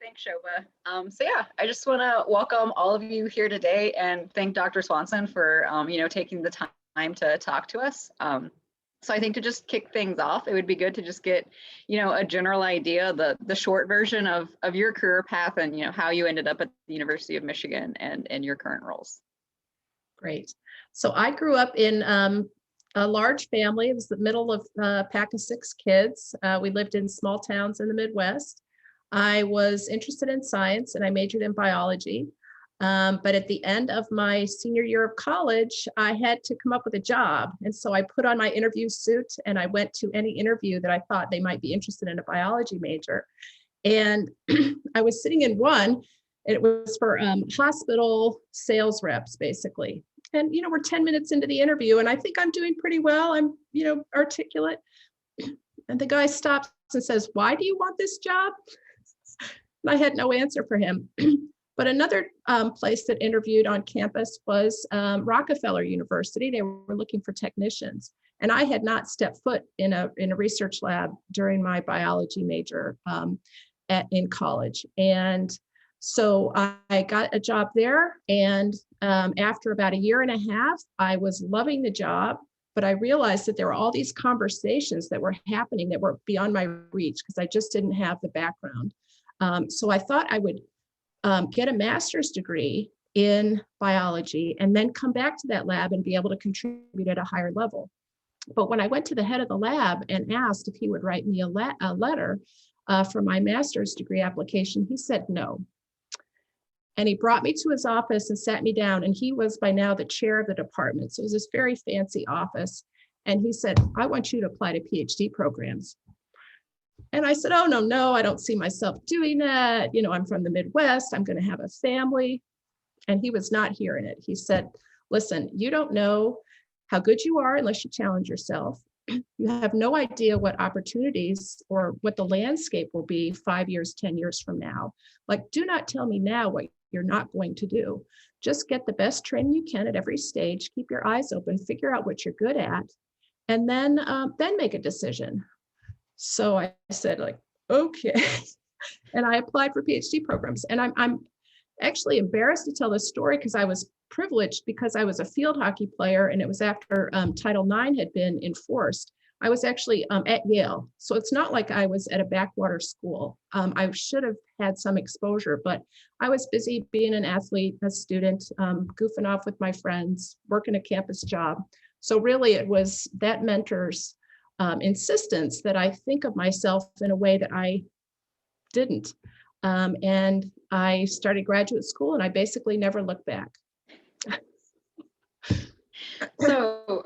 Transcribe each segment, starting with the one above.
Thanks, Shobha. So yeah, I just want to welcome all of you here today and thank Dr. Swanson for, taking the time to talk to us. So I think to just kick things off, it would be good to just get, a general idea, the short version of your career path and, how you ended up at the University of Michigan and your current roles. Great. So I grew up in a large family. It was the middle of a pack of 6 kids. We lived in small towns in the Midwest. I was interested in science and I majored in biology. But at the end of my senior year of college, I had to come up with a job. And so I put on my interview suit and I went to any interview that I thought they might be interested in a biology major. And I was sitting in one, and it was for hospital sales reps, basically. And, we're 10 minutes into the interview and I think I'm doing pretty well. I'm, articulate. And the guy stops and says, "Why do you want this job?" And I had no answer for him. But another place that interviewed on campus was Rockefeller University. They were looking for technicians. And I had not stepped foot in a research lab during my biology major in college. And so I got a job there. And after about a year and a half, I was loving the job. But I realized that there were all these conversations that were happening that were beyond my reach because I just didn't have the background. So I thought I would get a master's degree in biology and then come back to that lab and be able to contribute at a higher level. But when I went to the head of the lab and asked if he would write me a letter for my master's degree application, he said no. And he brought me to his office and sat me down, and he was by now the chair of the department. So it was this very fancy office. And he said, "I want you to apply to PhD programs." And I said, "Oh, no, I don't see myself doing that. I'm from the Midwest. I'm going to have a family." And he was not hearing it. He said, "Listen, you don't know how good you are unless you challenge yourself. You have no idea what opportunities or what the landscape will be 5 years, 10 years from now. Like, do not tell me now what you're not going to do. Just get the best training you can at every stage. Keep your eyes open, figure out what you're good at, and then make a decision." So I said, okay. And I applied for PhD programs. And I'm actually embarrassed to tell this story because I was privileged because I was a field hockey player and it was after Title IX had been enforced. I was actually at Yale. So it's not like I was at a backwater school. I should have had some exposure, but I was busy being an athlete, a student, goofing off with my friends, working a campus job. So really it was that mentor's insistence that I think of myself in a way that I didn't. And I started graduate school and I basically never looked back. So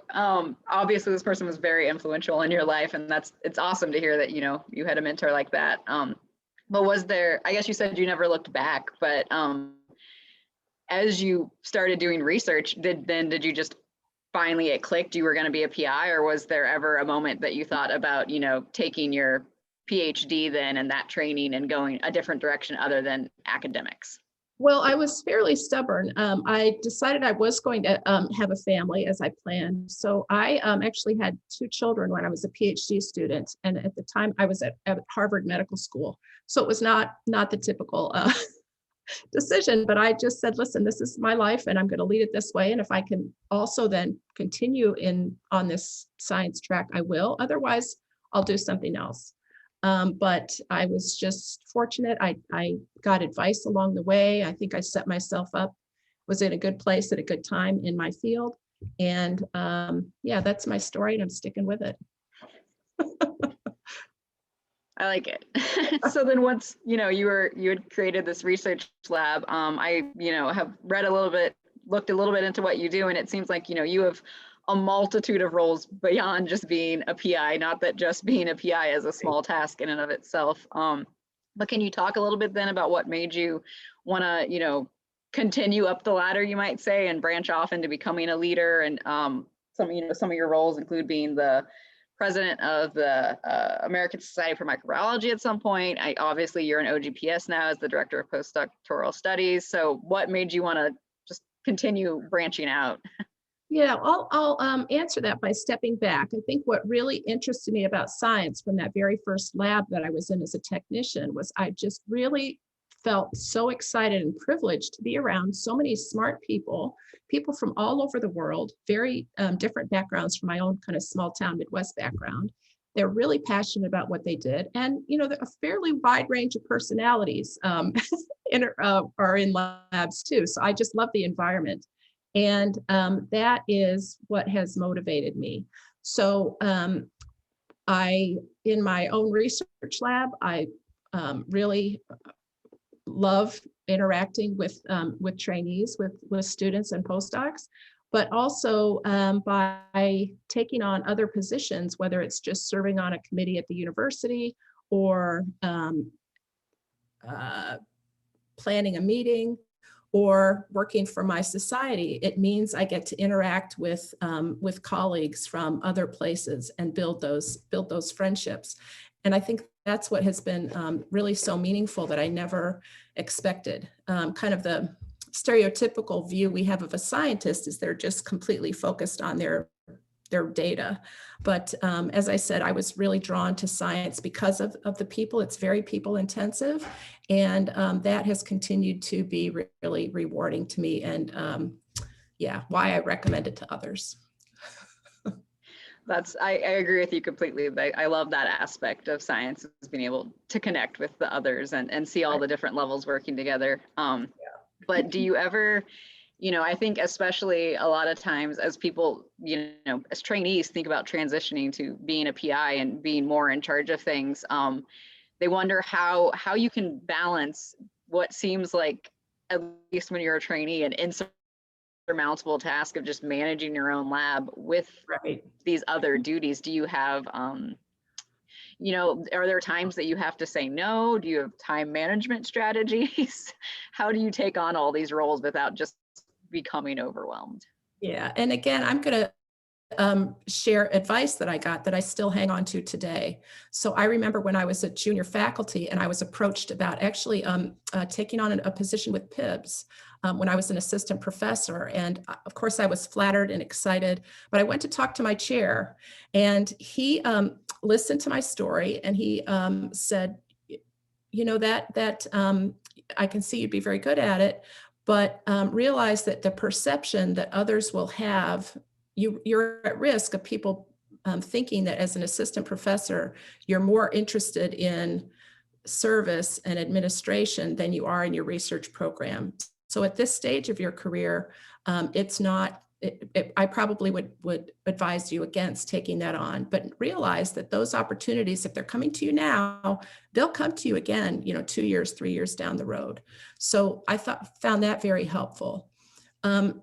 obviously this person was very influential in your life, and it's awesome to hear that, you had a mentor like that. But was there, I guess you said you never looked back, but as you started doing research, did you just finally it clicked you were going to be a PI, or was there ever a moment that you thought about, taking your PhD then and that training and going a different direction other than academics? Well, I was fairly stubborn. I decided I was going to have a family as I planned. So I actually had 2 children when I was a PhD student. And at the time I was at Harvard Medical School. So it was not the typical decision, but I just said, listen, this is my life and I'm going to lead it this way. And if I can also then continue on this science track, I will. Otherwise, I'll do something else. But I was just fortunate. I got advice along the way. I think I set myself up, was in a good place at a good time in my field. And that's my story and I'm sticking with it. I like it. So then once, you had created this research lab, I, have read a little bit, looked a little bit into what you do. And it seems like, you have a multitude of roles beyond just being a PI, not that just being a PI is a small task in and of itself. But can you talk a little bit then about what made you want to, continue up the ladder, you might say, and branch off into becoming a leader? And some of your roles include being the president of the American Society for Microbiology at some point. Obviously you're an OGPS now as the director of postdoctoral studies. So what made you want to just continue branching out? Yeah, I'll answer that by stepping back. I think what really interested me about science from that very first lab that I was in as a technician was I just really felt so excited and privileged to be around so many smart people, people from all over the world, very different backgrounds from my own kind of small town Midwest background. They're really passionate about what they did. And, you know, a fairly wide range of personalities are in labs too. So I just love the environment. And that is what has motivated me. So in my own research lab, I really love interacting with trainees, with students and postdocs, but also by taking on other positions, whether it's just serving on a committee at the university or planning a meeting or working for my society. It means I get to interact with colleagues from other places and build those friendships. And I think that's what has been really so meaningful that I never expected. Kind of the stereotypical view we have of a scientist is they're just completely focused on their data. But as I said, I was really drawn to science because of the people. It's very people intensive. And that has continued to be really rewarding to me. And yeah, why I recommend it to others. I agree with you completely. I love that aspect of science, is being able to connect with the others and see all the different levels working together. But do you ever, I think especially a lot of times as people, as trainees think about transitioning to being a PI and being more in charge of things, they wonder how you can balance what seems like, at least when you're a trainee, an insurmountable task of just managing your own lab with these other duties. Do you have, are there times that you have to say no? Do you have time management strategies? How do you take on all these roles without just becoming overwhelmed? Yeah, and again, I'm going to share advice that I got that I still hang on to today. So I remember when I was a junior faculty and I was approached about actually taking on a position with PIBS when I was an assistant professor. And of course I was flattered and excited, but I went to talk to my chair and he listened to my story and he said, that I can see you'd be very good at it, but realize that the perception that others will have, you're at risk of people thinking that as an assistant professor, you're more interested in service and administration than you are in your research program. So at this stage of your career, it's not, I probably would advise you against taking that on, but realize that those opportunities, if they're coming to you now, they'll come to you again, 2 years, 3 years down the road. So I found that very helpful.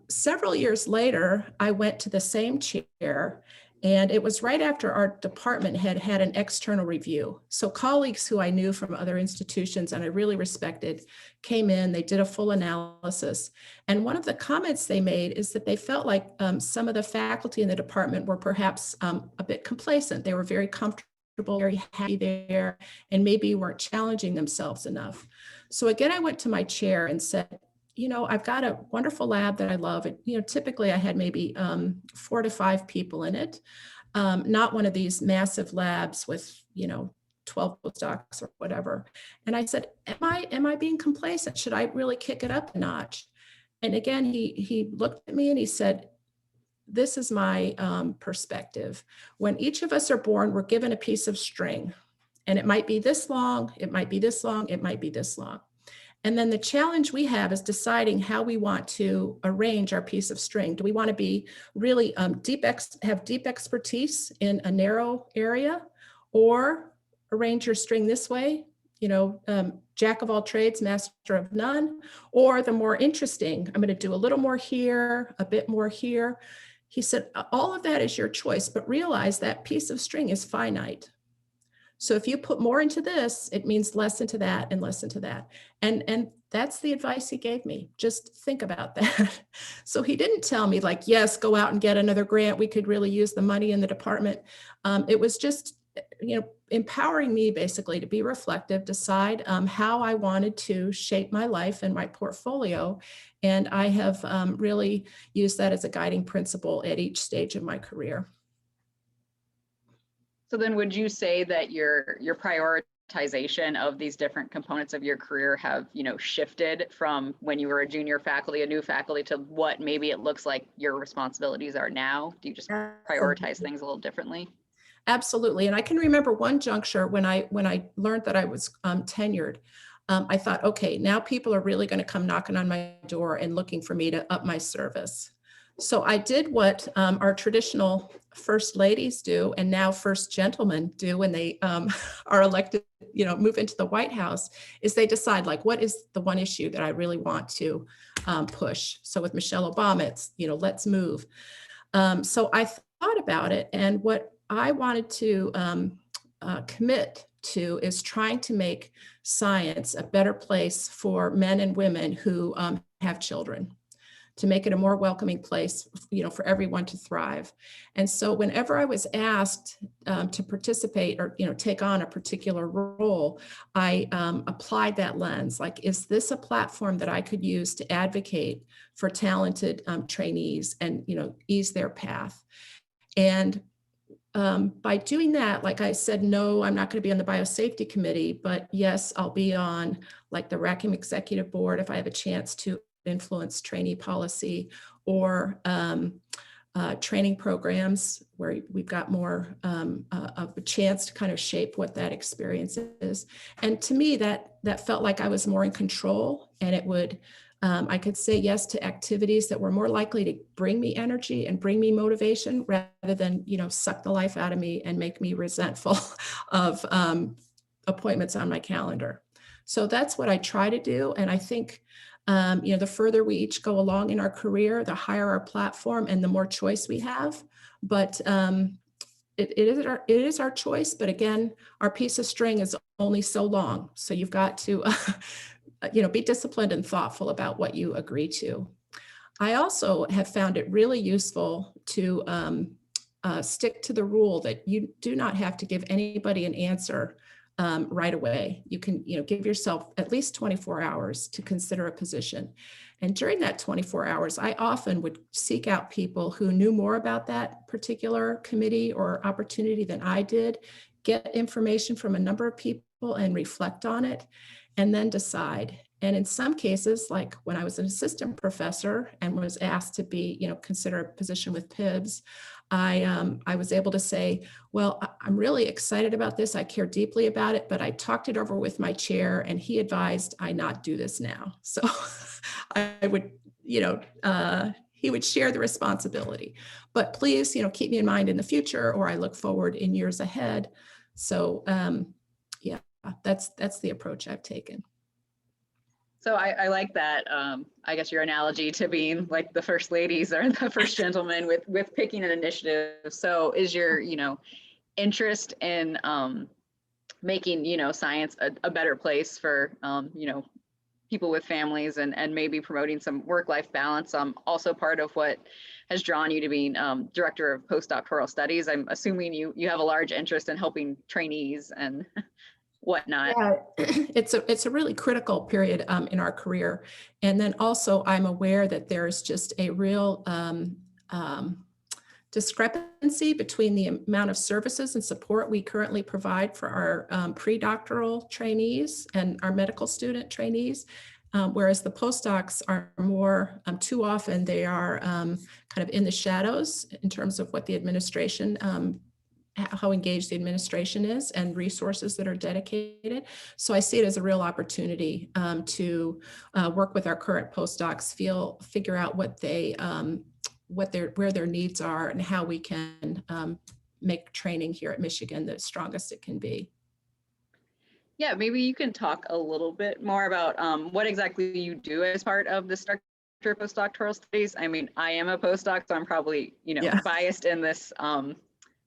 Several years later, I went to the same chair, and it was right after our department had an external review. So colleagues who I knew from other institutions and I really respected came in, they did a full analysis. And one of the comments they made is that they felt like some of the faculty in the department were perhaps a bit complacent. They were very comfortable, very happy there, and maybe weren't challenging themselves enough. So again, I went to my chair and said, I've got a wonderful lab that I love. Typically I had maybe 4 to 5 people in it, not one of these massive labs with, 12 postdocs or whatever. And I said, am I being complacent? Should I really kick it up a notch? And again, he looked at me and he said, this is my perspective. When each of us are born, we're given a piece of string, and it might be this long, it might be this long, it might be this long. And then the challenge we have is deciding how we want to arrange our piece of string. Do we want to be really have deep expertise in a narrow area, or arrange your string this way, jack of all trades, master of none, or the more interesting, I'm going to do a little more here, a bit more here. He said, all of that is your choice, but realize that piece of string is finite. So if you put more into this, it means less into that and less into that. And that's the advice he gave me. Just think about that. So he didn't tell me like, yes, go out and get another grant. We could really use the money in the department. It was just, empowering me basically to be reflective, decide how I wanted to shape my life and my portfolio. And I have really used that as a guiding principle at each stage of my career. So then would you say that your prioritization of these different components of your career have, shifted from when you were a junior faculty, a new faculty, to what maybe it looks like your responsibilities are now? Do you just prioritize things a little differently? Absolutely. And I can remember one juncture when I learned that I was tenured. I thought, okay, now people are really going to come knocking on my door and looking for me to up my service. So I did what our traditional first ladies do, and now first gentlemen do when they are elected, move into the White House, is they decide, like, what is the one issue that I really want to push? So with Michelle Obama, it's, let's move. So I thought about it, and what I wanted to commit to is trying to make science a better place for men and women who have children, to make it a more welcoming place, for everyone to thrive. And so whenever I was asked to participate or, take on a particular role, I applied that lens. Like, is this a platform that I could use to advocate for talented trainees and, ease their path? And by doing that, like I said, no, I'm not going to be on the biosafety committee, but yes, I'll be on like the Rackham Executive Board if I have a chance to influence trainee policy, or training programs where we've got more of a chance to kind of shape what that experience is. And to me, that felt like I was more in control, and it would, I could say yes to activities that were more likely to bring me energy and bring me motivation, rather than, suck the life out of me and make me resentful of appointments on my calendar. So that's what I try to do. And I think, the further we each go along in our career, the higher our platform and the more choice we have. But it is our choice. But again, our piece of string is only so long. So you've got to, be disciplined and thoughtful about what you agree to. I also have found it really useful to stick to the rule that you do not have to give anybody an answer right away. You can, give yourself at least 24 hours to consider a position. And during that 24 hours, I often would seek out people who knew more about that particular committee or opportunity than I did, get information from a number of people and reflect on it, and then decide. And in some cases, like when I was an assistant professor and was asked to be, consider a position with PIBS, I was able to say, well, I'm really excited about this. I care deeply about it, but I talked it over with my chair and he advised I not do this now. So I would, he would share the responsibility, but please, keep me in mind in the future, or I look forward in years ahead. So yeah, that's the approach I've taken. So I like that. I guess your analogy to being like the first ladies or the first gentlemen with picking an initiative. So is your, interest in making, science a better place for, people with families and maybe promoting some work-life balance, also part of what has drawn you to being director of postdoctoral studies? I'm assuming you have a large interest in helping trainees and whatnot. Yeah, it's a really critical period in our career. And then also I'm aware that there's just a real discrepancy between the amount of services and support we currently provide for our pre-doctoral trainees and our medical student trainees. Whereas the postdocs are more, too often they are kind of in the shadows in terms of what the administration, how engaged the administration is and resources that are dedicated. So I see it as a real opportunity to work with our current postdocs, figure out what they, where their needs are and how we can make training here at Michigan the strongest it can be. Yeah, maybe you can talk a little bit more about what exactly you do as part of the Director of Postdoctoral Studies. I mean, I am a postdoc, so I'm probably, biased in this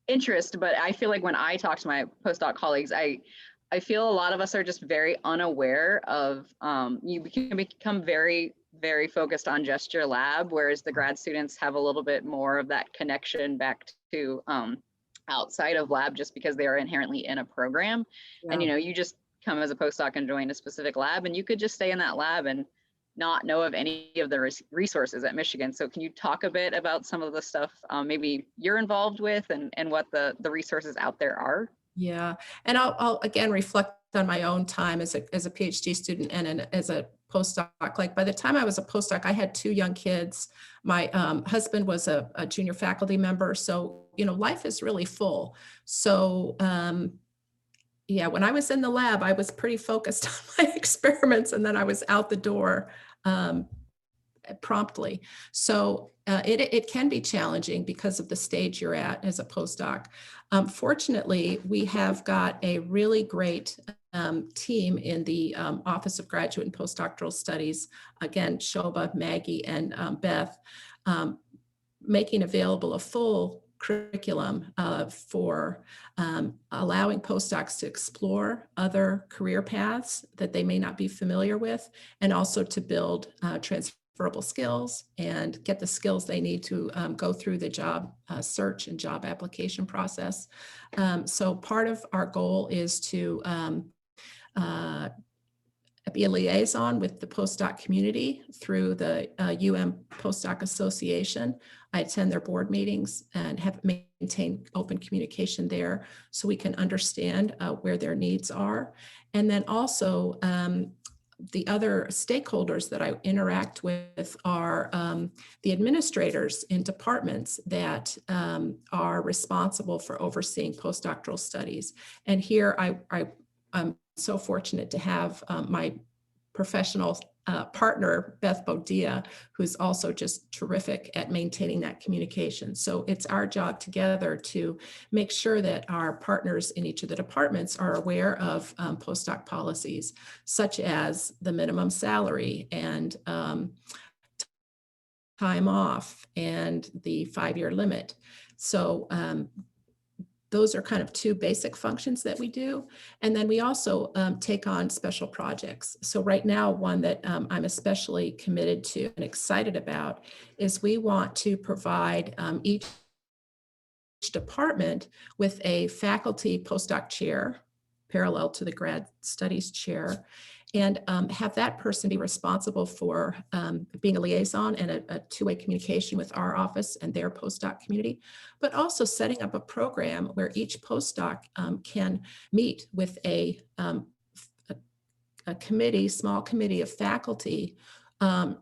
interest, but I feel like when I talk to my postdoc colleagues, I feel a lot of us are just very unaware of, you can become very, very focused on just your lab, whereas the grad students have a little bit more of that connection back to outside of lab, just because they are inherently in a program. Yeah. And, you just come as a postdoc and join a specific lab, and you could just stay in that lab and not know of any of the resources at Michigan. So can you talk a bit about some of the stuff maybe you're involved with and what the resources out there are? Yeah, and I'll again reflect on my own time as a PhD student and as a postdoc. Like by the time I was a postdoc, I had 2 young kids. My husband was a junior faculty member. So, life is really full. So, yeah, when I was in the lab, I was pretty focused on my experiments, and then I was out the door promptly. So it can be challenging because of the stage you're at as a postdoc. Fortunately, we have got a really great team in the Office of Graduate and Postdoctoral Studies. Again, Shoba, Maggie, and Beth, making available a full curriculum for allowing postdocs to explore other career paths that they may not be familiar with, and also to build transferable skills and get the skills they need to go through the job search and job application process. So part of our goal is to be a liaison with the postdoc community through the Postdoc Association. I attend their board meetings and have maintained open communication there so we can understand where their needs are. And then also the other stakeholders that I interact with are the administrators in departments that are responsible for overseeing postdoctoral studies. And here I'm so fortunate to have my professional partner, Beth Bodea, who's also just terrific at maintaining that communication. So it's our job together to make sure that our partners in each of the departments are aware of postdoc policies, such as the minimum salary and time off and the 5-year limit. So those are kind of 2 basic functions that we do. And then we also take on special projects. So right now, one that I'm especially committed to and excited about is we want to provide each department with a faculty postdoc chair, parallel to the grad studies chair, and have that person be responsible for being a liaison and a 2-way communication with our office and their postdoc community, but also setting up a program where each postdoc can meet with a committee, small committee of faculty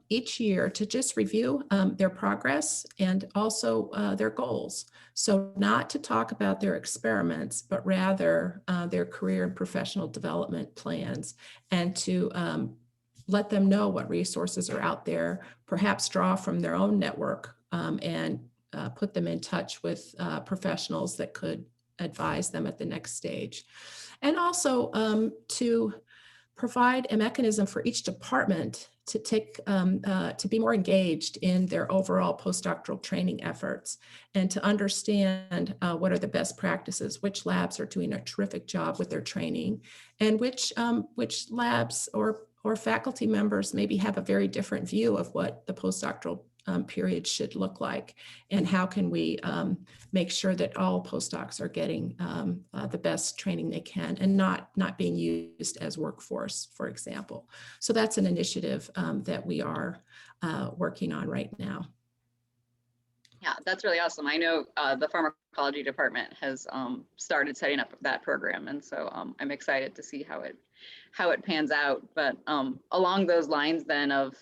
each year to just review their progress and also their goals. So not to talk about their experiments, but rather their career and professional development plans, and to let them know what resources are out there, perhaps draw from their own network and put them in touch with professionals that could advise them at the next stage. And also to provide a mechanism for each department to take to be more engaged in their overall postdoctoral training efforts, and to understand what are the best practices, which labs are doing a terrific job with their training, and which labs or faculty members maybe have a very different view of what the postdoctoral period should look like, and how can we make sure that all postdocs are getting the best training they can and not being used as workforce, for example. So that's an initiative that we are working on right now. Yeah, that's really awesome. I know the pharmacology department has started setting up that program, and so I'm excited to see how it pans out. But along those lines then of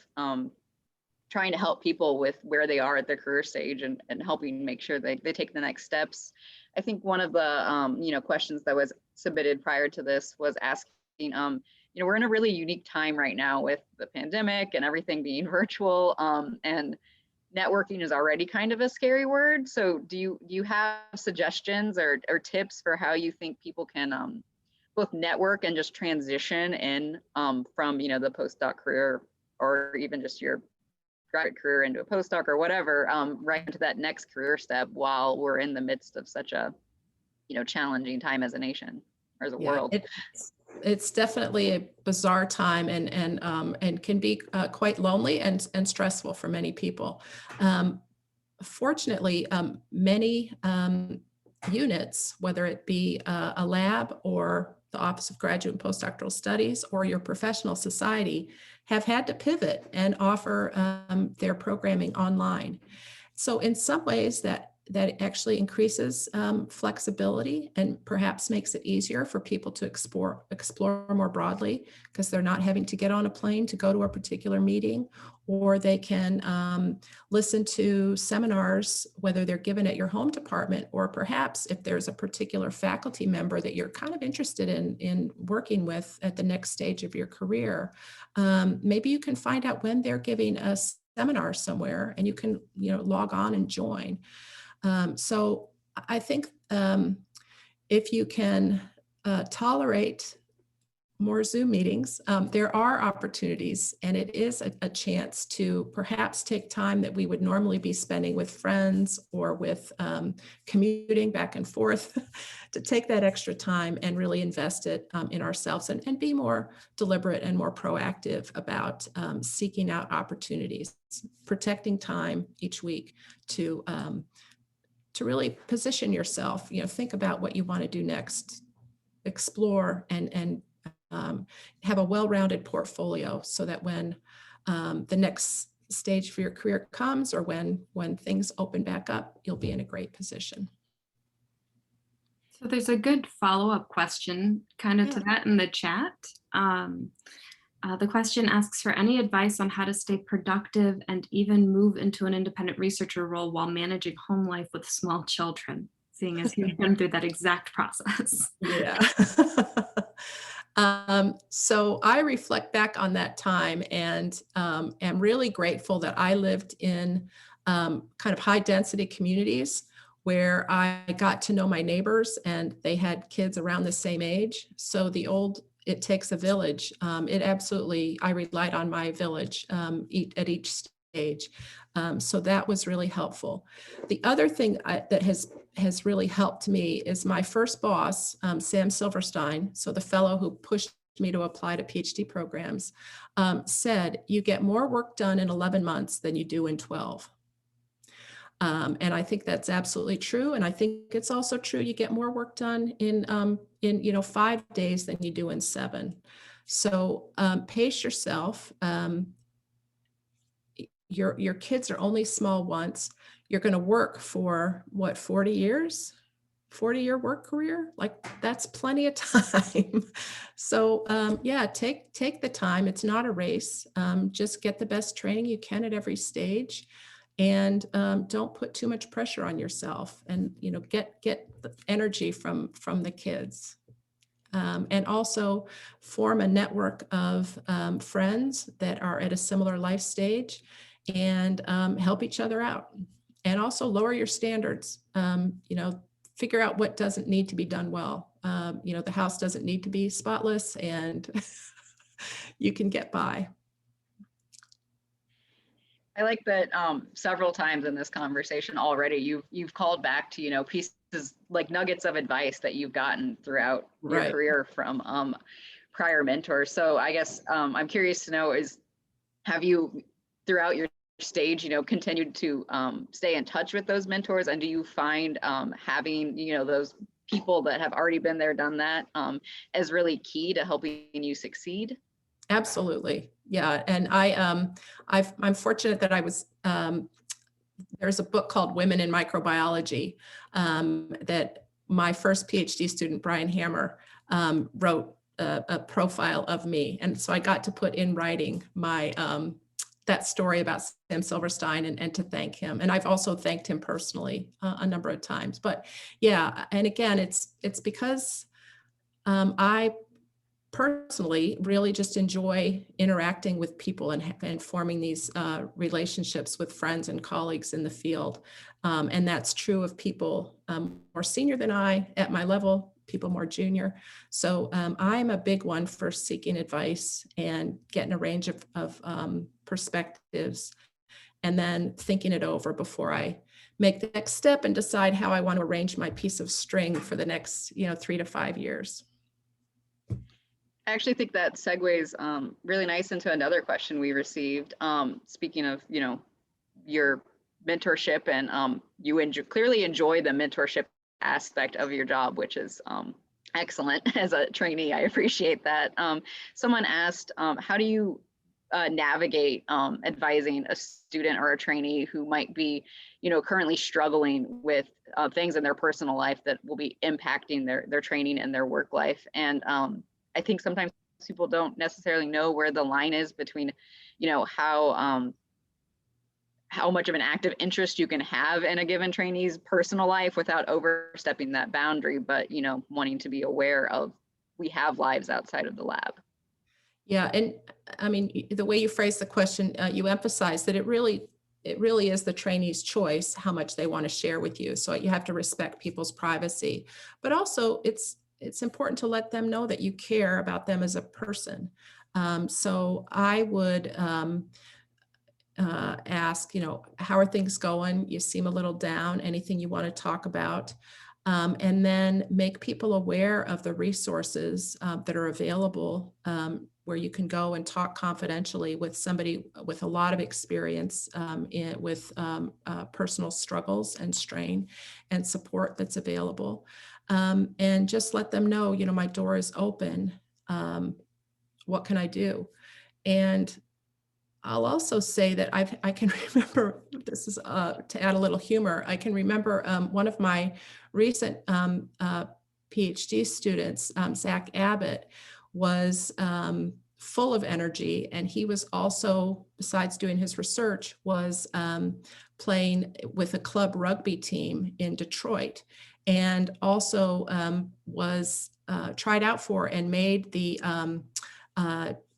trying to help people with where they are at their career stage and helping make sure they take the next steps. I think one of the questions that was submitted prior to this was asking, we're in a really unique time right now with the pandemic and everything being virtual, and networking is already kind of a scary word. So do you have suggestions or tips for how you think people can both network and just transition in from the postdoc career, or even just your graduate career into a postdoc or whatever, right into that next career step while we're in the midst of such a challenging time as a nation or as a world? It's definitely a bizarre time and can be quite lonely and stressful for many people. Fortunately, many units, whether it be a lab or the Office of Graduate and Postdoctoral Studies or your professional society, have had to pivot and offer their programming online. So in some ways that that actually increases flexibility and perhaps makes it easier for people to explore more broadly, because they're not having to get on a plane to go to a particular meeting, or they can listen to seminars, whether they're given at your home department, or perhaps if there's a particular faculty member that you're kind of interested in working with at the next stage of your career. Maybe you can find out when they're giving a seminar somewhere, and you can, log on and join. So I think if you can tolerate more Zoom meetings, there are opportunities, and it is a chance to perhaps take time that we would normally be spending with friends or with commuting back and forth to take that extra time and really invest it in ourselves, and be more deliberate and more proactive about seeking out opportunities, protecting time each week to really position yourself, think about what you want to do next, explore, and have a well-rounded portfolio, so that when the next stage for your career comes, or when things open back up, you'll be in a great position. So there's a good follow-up question kind of to that in the chat. The question asks for any advice on how to stay productive and even move into an independent researcher role while managing home life with small children, seeing as you've been through that exact process. Yeah. So I reflect back on that time, and am really grateful that I lived in kind of high density communities where I got to know my neighbors, and they had kids around the same age. So it takes a village. I relied on my village at each stage. So that was really helpful. The other thing that has really helped me is my first boss, Sam Silverstein, so the fellow who pushed me to apply to PhD programs, said, you get more work done in 11 months than you do in 12. And I think that's absolutely true. And I think it's also true, you get more work done in 5 days than you do in 7. So pace yourself. Your kids are only small once. You're going to work for 40 years, 40-year work career. Like, that's plenty of time. So take the time. It's not a race. Just get the best training you can at every stage. And don't put too much pressure on yourself, and get the energy from the kids, and also form a network of friends that are at a similar life stage, and help each other out, and also lower your standards. Figure out what doesn't need to be done well. The house doesn't need to be spotless, and you can get by. I like that several times in this conversation already, you've called back to, pieces like nuggets of advice that you've gotten throughout your career from prior mentors. So I guess I'm curious to know have you throughout your stage, continued to stay in touch with those mentors? And do you find having, those people that have already been there, done that as really key to helping you succeed? Absolutely. Yeah. And I'm fortunate that I was, there's a book called Women in Microbiology that my first PhD student, Brian Hammer, wrote a profile of me. And so I got to put in writing my, that story about Sam Silverstein, and to thank him. And I've also thanked him personally a number of times. But yeah, and again, it's because I personally really just enjoy interacting with people and forming these relationships with friends and colleagues in the field. And that's true of people more senior than I at my level, people more junior. So I'm a big one for seeking advice and getting a range of perspectives, and then thinking it over before I make the next step and decide how I want to arrange my piece of string for the next 3 to 5 years. I actually think that segues really nice into another question we received. Speaking of, your mentorship, and you clearly enjoy the mentorship aspect of your job, which is excellent as a trainee. I appreciate that. Someone asked, how do you navigate advising a student or a trainee who might be, currently struggling with things in their personal life that will be impacting their training and their work life. And I think sometimes people don't necessarily know where the line is between, how much of an active interest you can have in a given trainee's personal life without overstepping that boundary, but, wanting to be aware of, we have lives outside of the lab. Yeah, and I mean, the way you phrase the question, you emphasize that it really is the trainee's choice how much they want to share with you. So you have to respect people's privacy, but also it's important to let them know that you care about them as a person. So I would ask, how are things going? You seem a little down. Anything you want to talk about? And then make people aware of the resources that are available, where you can go and talk confidentially with somebody with a lot of experience with personal struggles and strain and support that's available. And just let them know, my door is open. What can I do? And I'll also say that I can remember, this is to add a little humor, I can remember one of my recent PhD students, Zach Abbott, was full of energy. And he was also, besides doing his research, was playing with a club rugby team in Detroit, and also was tried out for and made the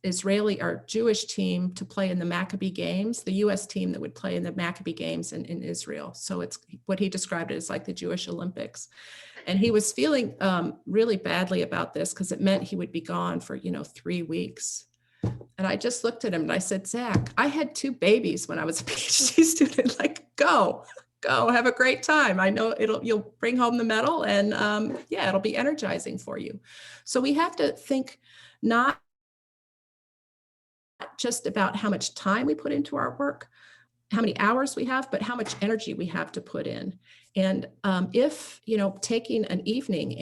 Israeli or Jewish team to play in the Maccabee Games, the US team that would play in the Maccabee Games in Israel. So it's what he described it as like the Jewish Olympics. And he was feeling really badly about this because it meant he would be gone for, 3 weeks. And I just looked at him and I said, Zach, I had 2 babies when I was a PhD student. Like, go, have a great time. I know you'll bring home the medal, and it'll be energizing for you. So we have to think not just about how much time we put into our work, how many hours we have, but how much energy we have to put in. And if, taking an evening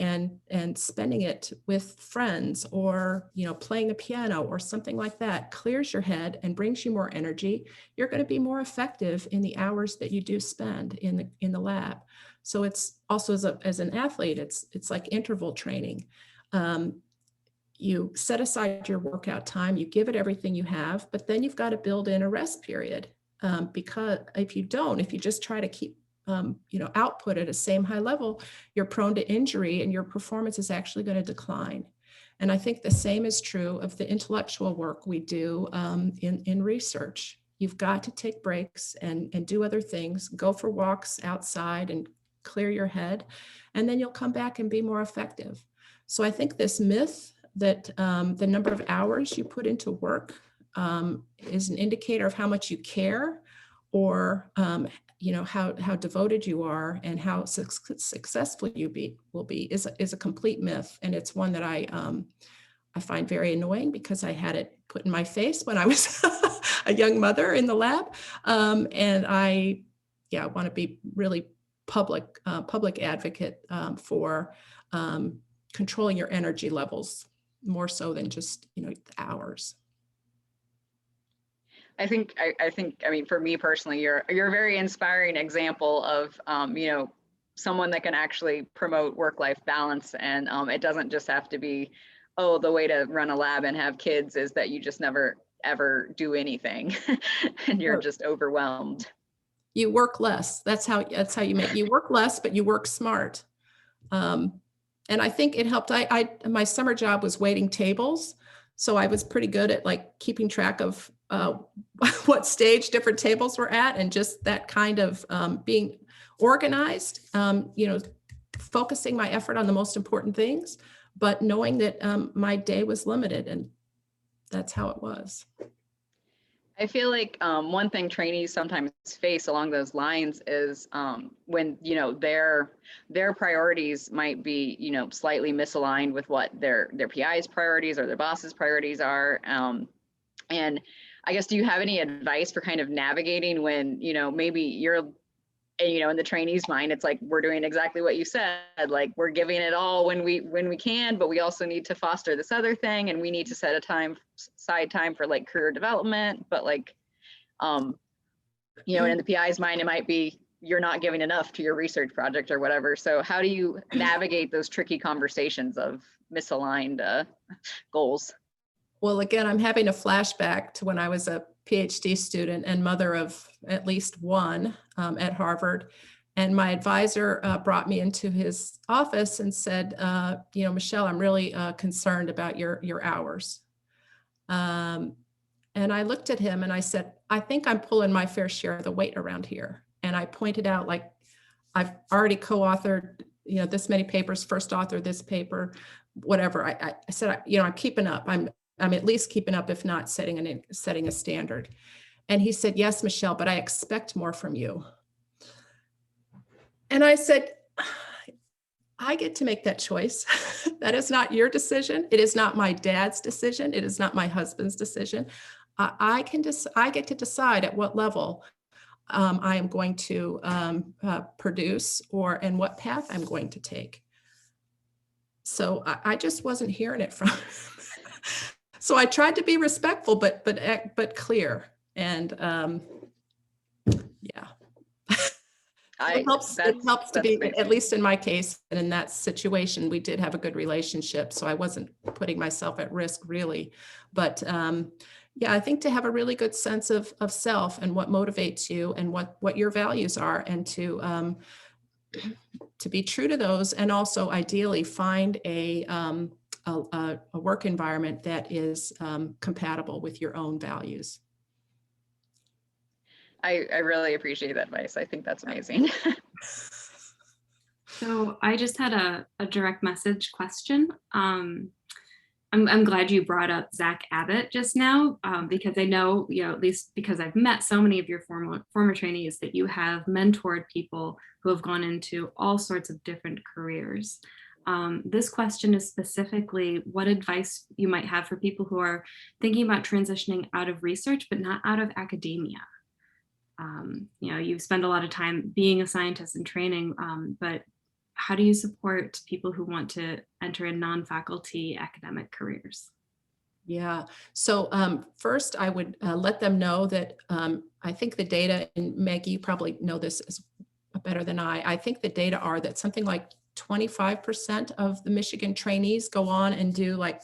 and spending it with friends, or, playing the piano or something like that clears your head and brings you more energy, you're going to be more effective in the hours that you do spend in the lab. So it's also, as an athlete, it's like interval training. You set aside your workout time, you give it everything you have, but then you've got to build in a rest period, because if you just try to keep, output at a same high level, you're prone to injury and your performance is actually going to decline. And I think the same is true of the intellectual work we do in research. You've got to take breaks and do other things, go for walks outside and clear your head, and then you'll come back and be more effective. So I think this myth that the number of hours you put into work is an indicator of how much you care, or how devoted you are and how successful you will be is a complete myth. And it's one that I find very annoying, because I had it put in my face when I was a young mother in the lab. And I want to be really public advocate for controlling your energy levels, more so than just, the hours. I think, for me personally, you're a very inspiring example of, someone that can actually promote work-life balance. And it doesn't just have to be, the way to run a lab and have kids is that you just never, ever do anything and you're just overwhelmed. You work less. That's how you work less, but you work smart. And I think it helped. My summer job was waiting tables. So I was pretty good at like keeping track of what stage different tables were at, and just that kind of being organized, focusing my effort on the most important things, but knowing that my day was limited, and that's how it was. I feel like one thing trainees sometimes face along those lines is when, their priorities might be, slightly misaligned with what their PI's priorities or their boss's priorities are. And I guess, do you have any advice for kind of navigating when, maybe you're and, you know, in the trainee's mind, it's like, we're doing exactly what you said, like we're giving it all when we can, but we also need to foster this other thing, and we need to set a side time for like career development. But like, you know, and in the PI's mind, it might be you're not giving enough to your research project or whatever. So how do you navigate those tricky conversations of misaligned goals? Well, again, I'm having a flashback to when I was a PhD student and mother of at least one at Harvard. And my advisor brought me into his office and said, you know, Michele, I'm really concerned about your hours. And I looked at him and I said, I think I'm pulling my fair share of the weight around here. And I pointed out, like, I've already co-authored, you know, this many papers, first author this paper, whatever. I said, you know, I'm keeping up. I'm at least keeping up, if not setting a standard. And he said, yes, Michele, but I expect more from you. And I said, I get to make that choice. That is not your decision. It is not my dad's decision. It is not my husband's decision. I get to decide at what level I am going to produce, and what path I'm going to take. So I just wasn't hearing it from him. So I tried to be respectful, but clear. And yeah. It helps to be, amazing. At least in my case, and in that situation, we did have a good relationship. So I wasn't putting myself at risk, really. But yeah, I think to have a really good sense of self and what motivates you and what your values are, and to be true to those, and also ideally find a work environment that is compatible with your own values. I really appreciate that advice. I think that's amazing. So I just had a direct message question. I'm glad you brought up Zach Abbott just now, because I know, you know, at least because I've met so many of your former trainees, that you have mentored people who have gone into all sorts of different careers. This question is specifically what advice you might have for people who are thinking about transitioning out of research, but not out of academia. You know, you spend a lot of time being a scientist and training, but how do you support people who want to enter in non-faculty academic careers? Yeah, so first I would let them know that I think the data, and Maggie, you probably know this better than I think the data are that something like 25% of the Michigan trainees go on and do like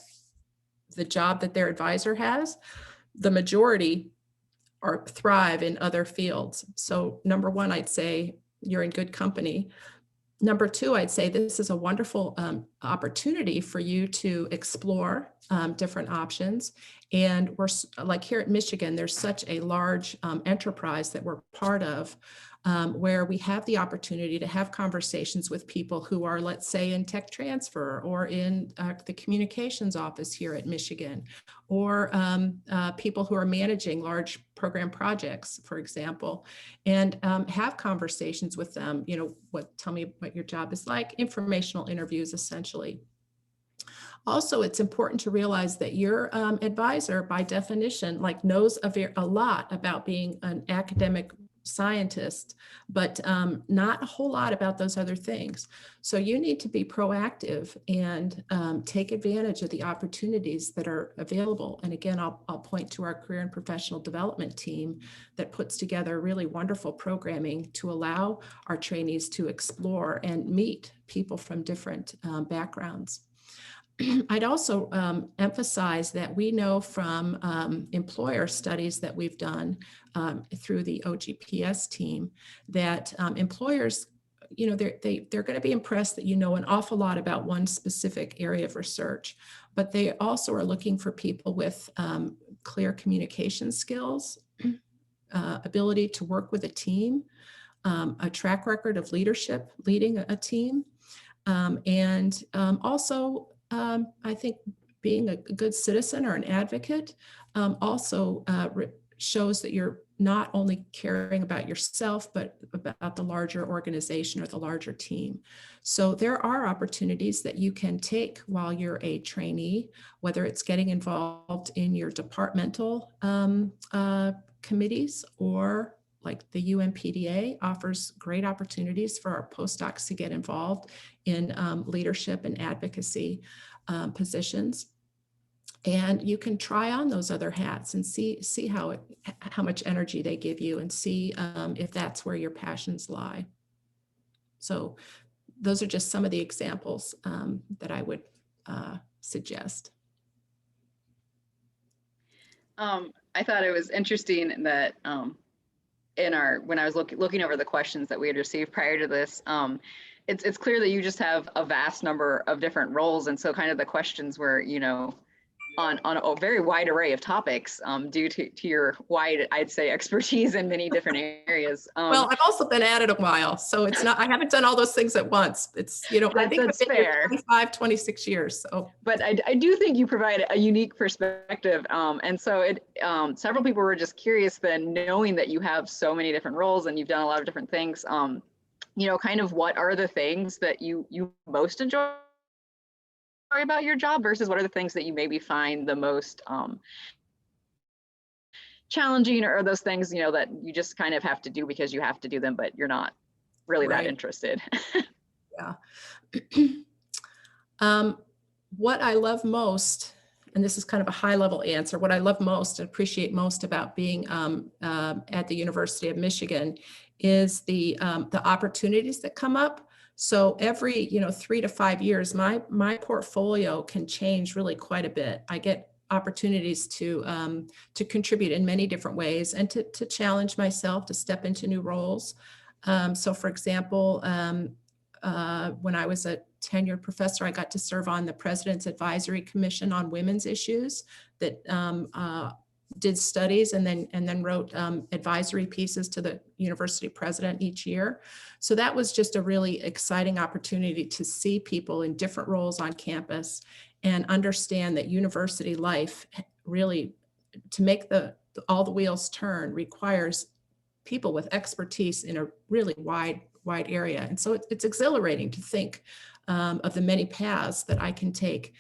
the job that their advisor has. The majority thrive in other fields. So number one, I'd say you're in good company. Number two, I'd say this is a wonderful opportunity for you to explore different options. And we're like here at Michigan, there's such a large enterprise that we're part of, where we have the opportunity to have conversations with people who are, let's say, in tech transfer or in the communications office here at Michigan, or people who are managing large program projects, for example, and have conversations with them. You know, tell me what your job is like, informational interviews, essentially. Also, it's important to realize that your advisor, by definition, like knows a lot about being an academic scientist, but not a whole lot about those other things. So you need to be proactive and take advantage of the opportunities that are available. And again, I'll point to our career and professional development team that puts together really wonderful programming to allow our trainees to explore and meet people from different backgrounds. I'd also emphasize that we know from employer studies that we've done through the OGPS team that employers, you know, they're going to be impressed that you know an awful lot about one specific area of research, but they also are looking for people with clear communication skills, ability to work with a team, a track record of leadership, leading a team, and also I think being a good citizen or an advocate also shows that you're not only caring about yourself, but about the larger organization or the larger team. So there are opportunities that you can take while you're a trainee, whether it's getting involved in your departmental committees or like the UMPDA offers great opportunities for our postdocs to get involved in leadership and advocacy positions. And you can try on those other hats and see how much energy they give you, and see if that's where your passions lie. So those are just some of the examples that I would suggest. I thought it was interesting that when I was looking over the questions that we had received prior to this, it's clear that you just have a vast number of different roles, and so kind of the questions were, you know, on a very wide array of topics due to your wide, I'd say, expertise in many different areas. Well, I've also been at it a while, so it's not, I haven't done all those things at once. It's, you know, I think I've been here 25, 26 years. So, but I do think you provide a unique perspective. And so several people were just curious then, knowing that you have so many different roles and you've done a lot of different things, you know, kind of what are the things that you most enjoy about your job versus what are the things that you maybe find the most challenging, or those things, you know, that you just kind of have to do because you have to do them, but you're not really that interested. Yeah. What I love most, and this is kind of a high level answer, what I love most and appreciate most about being at the University of Michigan is the opportunities that come up. So every, you know, 3 to 5 years, my portfolio can change really quite a bit. I get opportunities to contribute in many different ways, and to challenge myself, to step into new roles. So for example, when I was a tenured professor, I got to serve on the President's Advisory Commission on Women's Issues that did studies and then wrote advisory pieces to the university president each year. So that was just a really exciting opportunity to see people in different roles on campus and understand that university life really, to make all the wheels turn, requires people with expertise in a really wide area. And so it's exhilarating to think of the many paths that I can take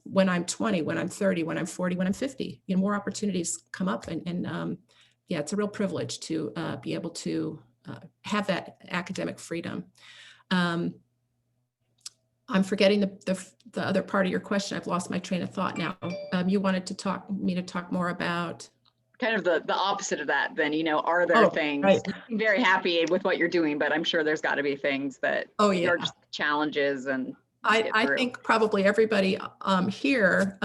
when I'm 20, when I'm 30, when I'm 40, when I'm 50. You know, more opportunities come up, and yeah, it's a real privilege to be able to have that academic freedom. I'm forgetting the other part of your question. I've lost my train of thought now. You wanted me to talk more about kind of the opposite of that then, you know, are there things, right. I'm very happy with what you're doing, but I'm sure there's got to be things that are just challenges. And I think probably everybody here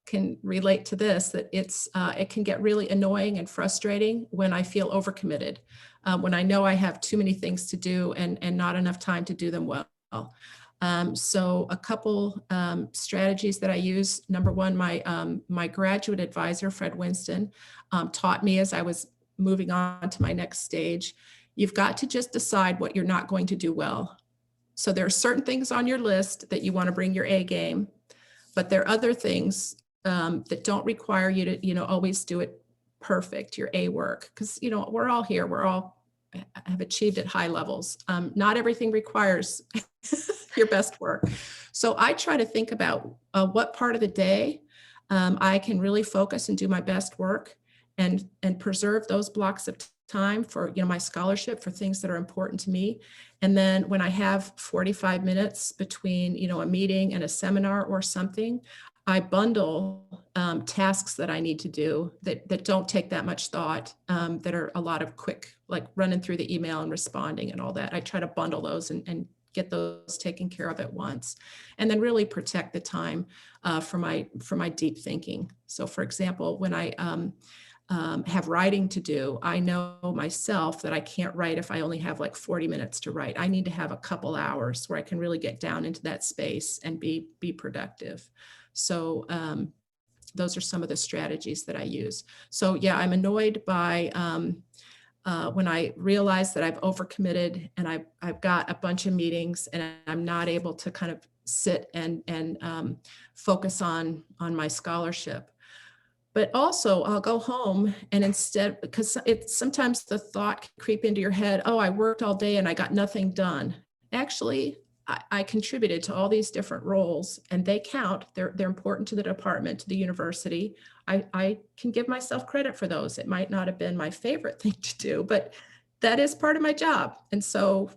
can relate to this, that it can get really annoying and frustrating when I feel overcommitted, when I know I have too many things to do and not enough time to do them well. So a couple strategies that I use. Number one, my graduate advisor, Fred Winston, taught me as I was moving on to my next stage, you've got to just decide what you're not going to do well. So there are certain things on your list that you want to bring your A game, but there are other things that don't require you to, you know, always do it perfect, your A work, because, you know, we're all here, we're all have achieved at high levels. Not everything requires your best work. So I try to think about what part of the day I can really focus and do my best work, and preserve those blocks of time for, you know, my scholarship, for things that are important to me. And then when I have 45 minutes between, you know, a meeting and a seminar or something, I bundle tasks that I need to do that don't take that much thought, that are a lot of quick, like running through the email and responding and all that. I try to bundle those and get those taken care of at once, and then really protect the time for my deep thinking. So for example, when I have writing to do, I know myself that I can't write if I only have like 40 minutes to write. I need to have a couple hours where I can really get down into that space and be productive. So those are some of the strategies that I use. So yeah, I'm annoyed by when I realize that I've overcommitted and I've got a bunch of meetings and I'm not able to kind of sit and focus on my scholarship. But also I'll go home and instead, because sometimes the thought can creep into your head, oh, I worked all day and I got nothing done. Actually, I contributed to all these different roles, and they count. They're important to the department, to the university. I can give myself credit for those. It might not have been my favorite thing to do, but that is part of my job. And so,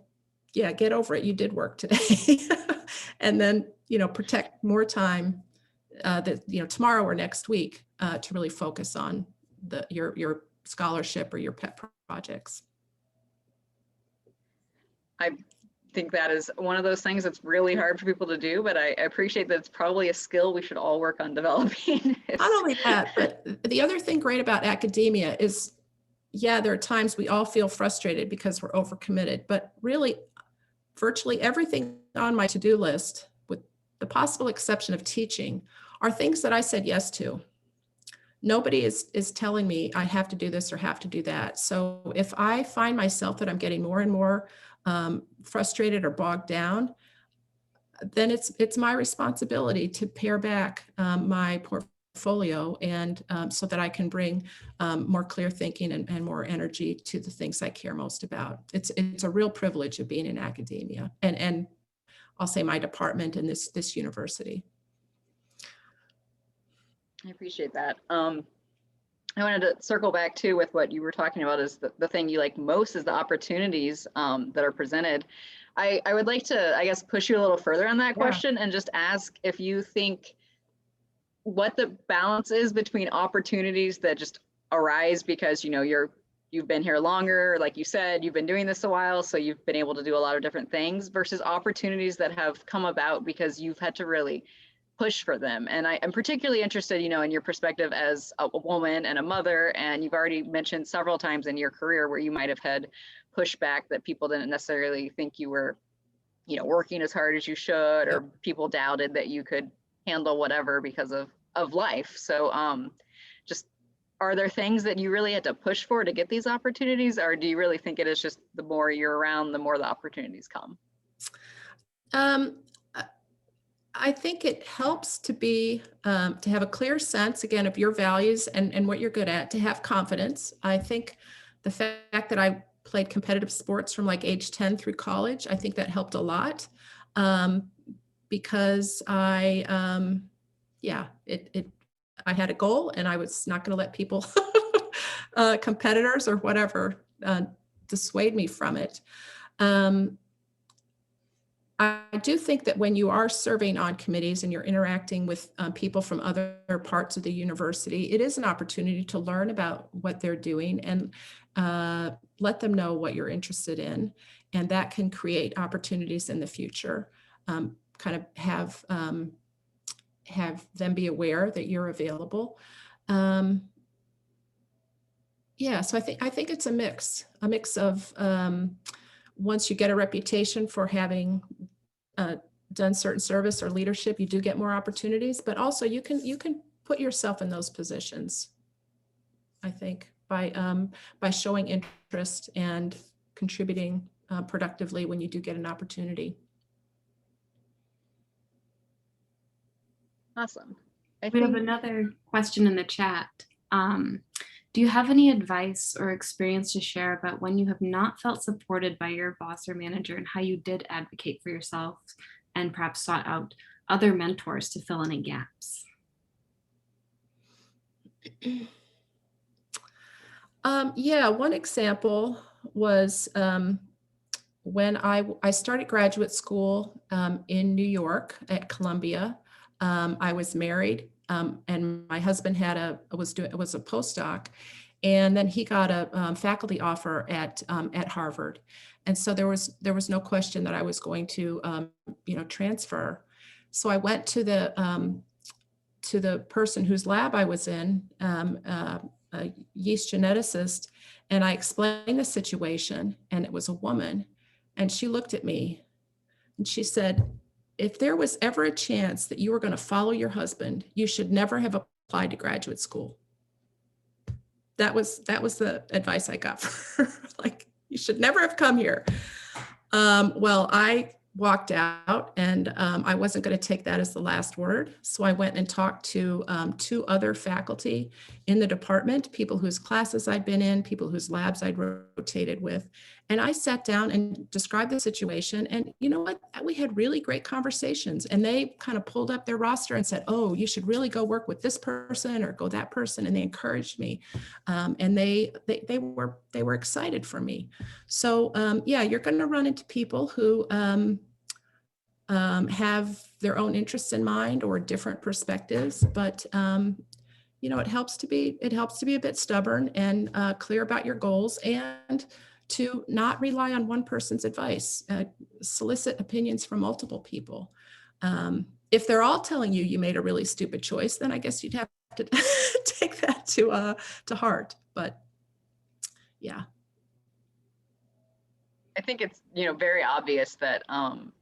yeah, get over it. You did work today. And then, protect more time that, tomorrow or next week to really focus on your scholarship or your pet projects. I think that is one of those things that's really hard for people to do, but I appreciate that it's probably a skill we should all work on developing. Not only that, but the other thing great about academia is, yeah, there are times we all feel frustrated because we're overcommitted, but really virtually everything on my to-do list, with the possible exception of teaching, are things that I said yes to. Nobody is telling me I have to do this or have to do that. So if I find myself that I'm getting more and more frustrated or bogged down, then it's my responsibility to pare back my portfolio and so that I can bring more clear thinking and more energy to the things I care most about. It's a real privilege of being in academia and I'll say my department and this university. I appreciate that. I wanted to circle back too with what you were talking about is the thing you like most is the opportunities that are presented. I would like to, I guess, push you a little further on that question and just ask if you think what the balance is between opportunities that just arise because, you've been here longer, like you said, you've been doing this a while, so you've been able to do a lot of different things versus opportunities that have come about because you've had to really push for them. And I'm particularly interested, in your perspective as a woman and a mother, and you've already mentioned several times in your career where you might have had pushback that people didn't necessarily think you were, working as hard as you should, or people doubted that you could handle whatever because of life. So just, are there things that you really had to push for to get these opportunities, or do you really think it is just the more you're around, the more the opportunities come? I think it helps to be, to have a clear sense, again, of your values and what you're good at, to have confidence. I think the fact that I played competitive sports from like age 10 through college, I think that helped a lot because I had a goal and I was not going to let people, competitors or whatever, dissuade me from it. I do think that when you are serving on committees and you're interacting with people from other parts of the university, it is an opportunity to learn about what they're doing and let them know what you're interested in. And that can create opportunities in the future, kind of have them be aware that you're available. So I think it's a mix of once you get a reputation for having done certain service or leadership, you do get more opportunities, but also you can put yourself in those positions, I think, by showing interest and contributing productively when you do get an opportunity. Awesome. We have another question in the chat. Do you have any advice or experience to share about when you have not felt supported by your boss or manager and how you did advocate for yourself and perhaps sought out other mentors to fill any gaps? One example was when I started graduate school in New York at Columbia. I was married. And my husband was a postdoc, and then he got a faculty offer at Harvard, and so there was no question that I was going to transfer. So I went to the person whose lab I was in, a yeast geneticist, and I explained the situation, and it was a woman, and she looked at me, and she said, if there was ever a chance that you were going to follow your husband, you should never have applied to graduate school. That was the advice I got for her. Like, you should never have come here. Well, I walked out, and I wasn't going to take that as the last word. So I went and talked to 2 other faculty in the department, people whose classes I'd been in, people whose labs I'd rotated with. And I sat down and described the situation. And you know what? We had really great conversations. And they kind of pulled up their roster and said, oh, you should really go work with this person or go that person. And they encouraged me. And they were excited for me. So yeah, you're going to run into people who have their own interests in mind or different perspectives, but you know, it helps to be a bit stubborn and clear about your goals, and to not rely on one person's advice. Solicit opinions from multiple people. If they're all telling you you made a really stupid choice, then I guess you'd have to take that to heart. But yeah. I think it's, you know, very obvious that,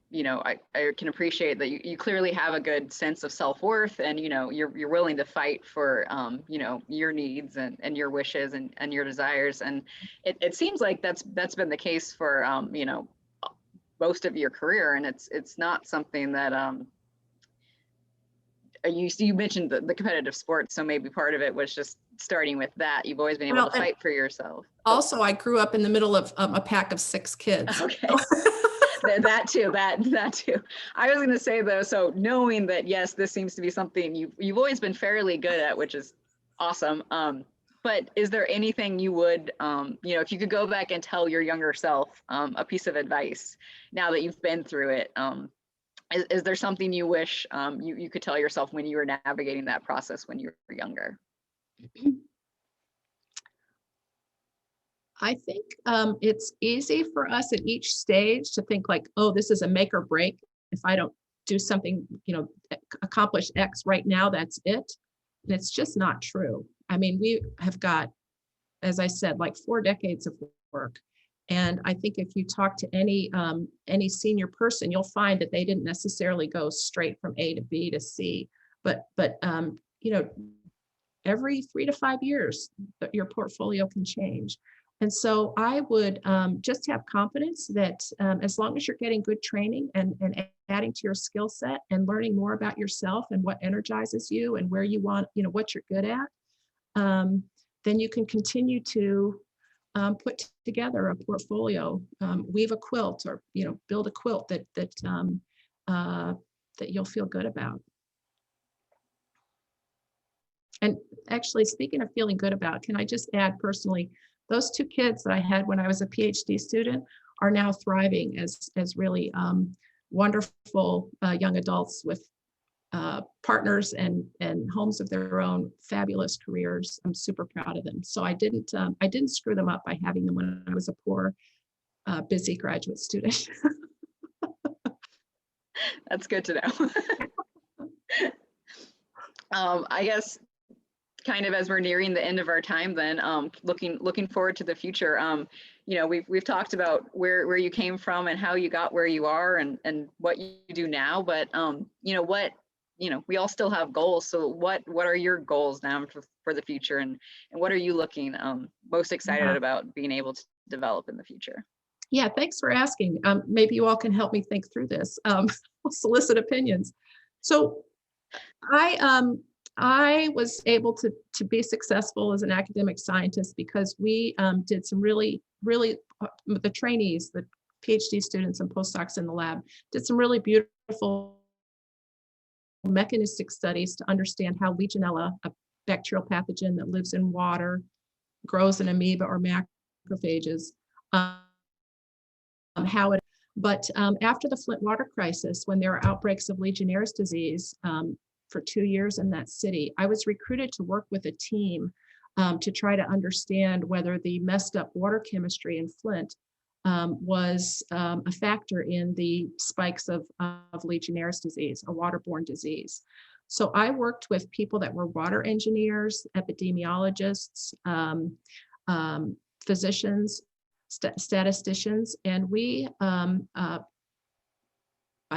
you know, I can appreciate that you clearly have a good sense of self-worth, and, you know, you're willing to fight for, you know, your needs and your wishes and your desires. And it seems like that's been the case for, you know, most of your career. And it's not something that, you mentioned the competitive sports, so maybe part of it was just starting with that. You've always been able to fight for yourself. Also, I grew up in the middle of a pack of 6 kids. Okay. that too. I was going to say though, so knowing that, yes, this seems to be something you've always been fairly good at, which is awesome. But is there anything you would, you know, if you could go back and tell your younger self a piece of advice now that you've been through it, is there something you wish you could tell yourself when you were navigating that process when you were younger? I think it's easy for us at each stage to think like, oh, this is a make or break. If I don't do something, you know, accomplish X right now, that's it. And it's just not true. I mean, we have got, as I said, like 4 decades of work. And I think if you talk to any senior person, you'll find that they didn't necessarily go straight from A to B to C, but you know, every 3 to 5 years, your portfolio can change. And so I would just have confidence that as long as you're getting good training and adding to your skill set and learning more about yourself and what energizes you and where you want, you know, what you're good at, then you can continue to put together a portfolio, weave a quilt, or, you know, build a quilt that you'll feel good about. And actually, speaking of feeling good about, can I just add personally, those 2 kids that I had when I was a PhD student are now thriving as really wonderful young adults with partners and homes of their own, fabulous careers. I'm super proud of them. So I didn't screw them up by having them when I was a poor, busy graduate student. That's good to know. I guess kind of as we're nearing the end of our time, then looking forward to the future. You know, we've talked about where you came from and how you got where you are and what you do now, but you know, we all still have goals. So what are your goals now for the future, and what are you looking most excited about being able to develop in the future? Yeah, thanks for asking. Maybe you all can help me think through this. Solicit opinions. So I was able to be successful as an academic scientist because we did some really the trainees, the PhD students and postdocs in the lab, did some really beautiful mechanistic studies to understand how Legionella, a bacterial pathogen that lives in water, grows in amoeba or macrophages, but after the Flint water crisis, when there were outbreaks of Legionnaire's disease for 2 years in that city, I was recruited to work with a team to try to understand whether the messed up water chemistry in Flint was a factor in the spikes of Legionnaire's disease, a waterborne disease. So I worked with people that were water engineers, epidemiologists, physicians, statisticians, and we, I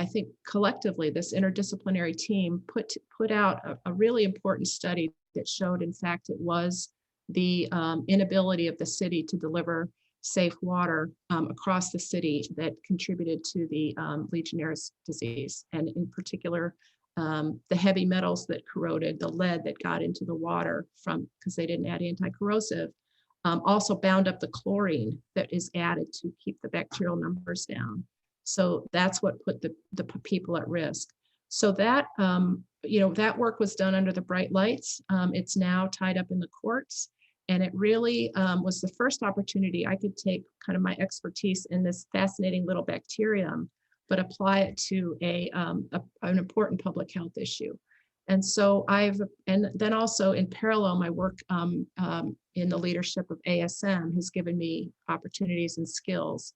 think collectively, this interdisciplinary team put out a really important study that showed, in fact, it was the inability of the city to deliver safe water across the city that contributed to the Legionnaire's disease, and in particular, the heavy metals that corroded, the lead that got into the water from because they didn't add anti-corrosive, also bound up the chlorine that is added to keep the bacterial numbers down. So that's what put the people at risk. So that, that work was done under the bright lights. It's now tied up in the courts. And it really was the first opportunity I could take kind of my expertise in this fascinating little bacterium, but apply it to an important public health issue. And so and then also in parallel, my work in the leadership of ASM has given me opportunities and skills.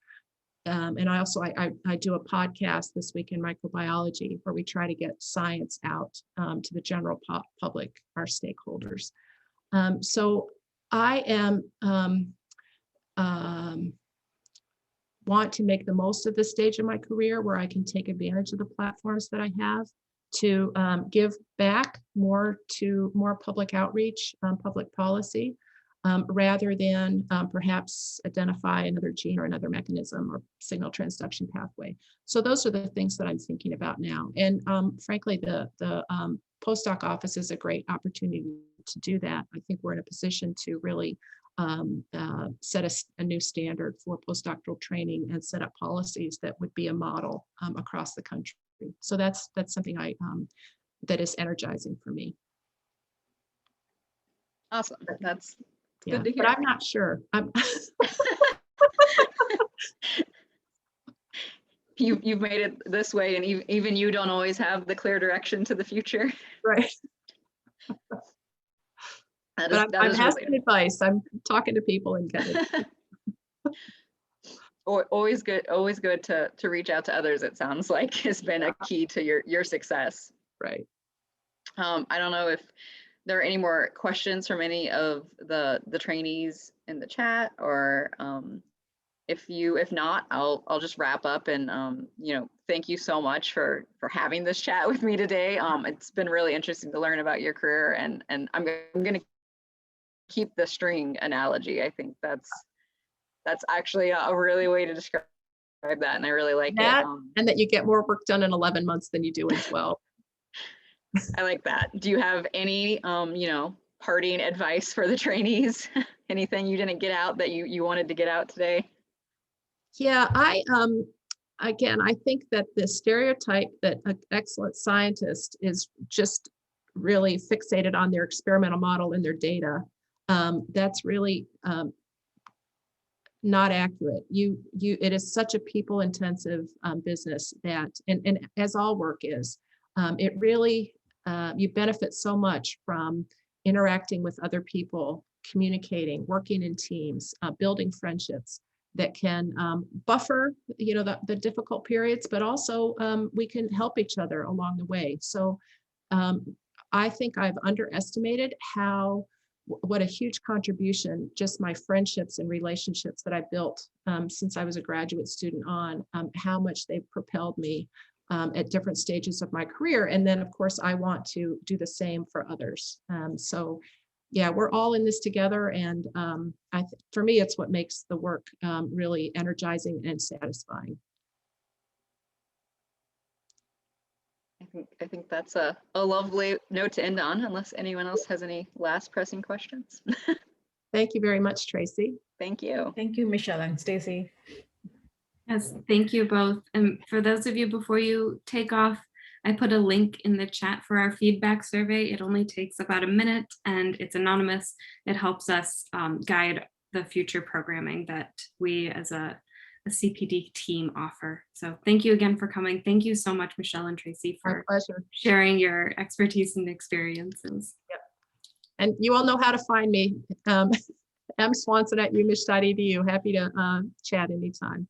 And I also, I do a podcast this week in microbiology where we try to get science out to the general public, our stakeholders. So I am want to make the most of this stage of my career where I can take advantage of the platforms that I have to give back more to more public outreach, public policy, rather than perhaps identify another gene or another mechanism or signal transduction pathway. So those are the things that I'm thinking about now. And frankly, the postdoc office is a great opportunity to do that. I think we're in a position to really set a new standard for postdoctoral training and set up policies that would be a model across the country. So that's something that is energizing for me. Awesome. That's yeah, good to hear. But I'm not sure. You've made it this way, and even you don't always have the clear direction to the future. Right. But I'm asking advice. I'm talking to people and getting it. Always good to reach out to others, it sounds like, has been a key to your success. Right. I don't know if there are any more questions from any of the trainees in the chat, or if not, I'll just wrap up and thank you so much for having this chat with me today. It's been really interesting to learn about your career, and I'm going to keep the string analogy. I think that's actually a really way to describe that, and I really like that, it. And that you get more work done in 11 months than you do in 12. I like that. Do you have any parting advice for the trainees? Anything you didn't get out that you wanted to get out today? Yeah, I think that the stereotype that an excellent scientist is just really fixated on their experimental model and their data, that's really not accurate. It is such a people intensive business that, and as all work is, it really, you benefit so much from interacting with other people, communicating, working in teams, building friendships that can buffer, the difficult periods, but also we can help each other along the way. So I think I've underestimated what a huge contribution just my friendships and relationships that I built since I was a graduate student how much they've propelled me at different stages of my career. And then of course, I want to do the same for others. So yeah, we're all in this together. And for me, it's what makes the work really energizing and satisfying. I think that's a lovely note to end on, unless anyone else has any last pressing questions. Thank you very much, Tracy. Thank you. Thank you, Michele and Stacy. Yes, thank you both. And for those of you, before you take off, I put a link in the chat for our feedback survey. It only takes about a minute and it's anonymous. It helps us guide the future programming that we as a CPD team offer. So thank you again for coming. Thank you so much, Michele and Tracy, for sharing your expertise and experiences. Yep. And you all know how to find me. M Swanson at umich.edu. Happy to chat anytime.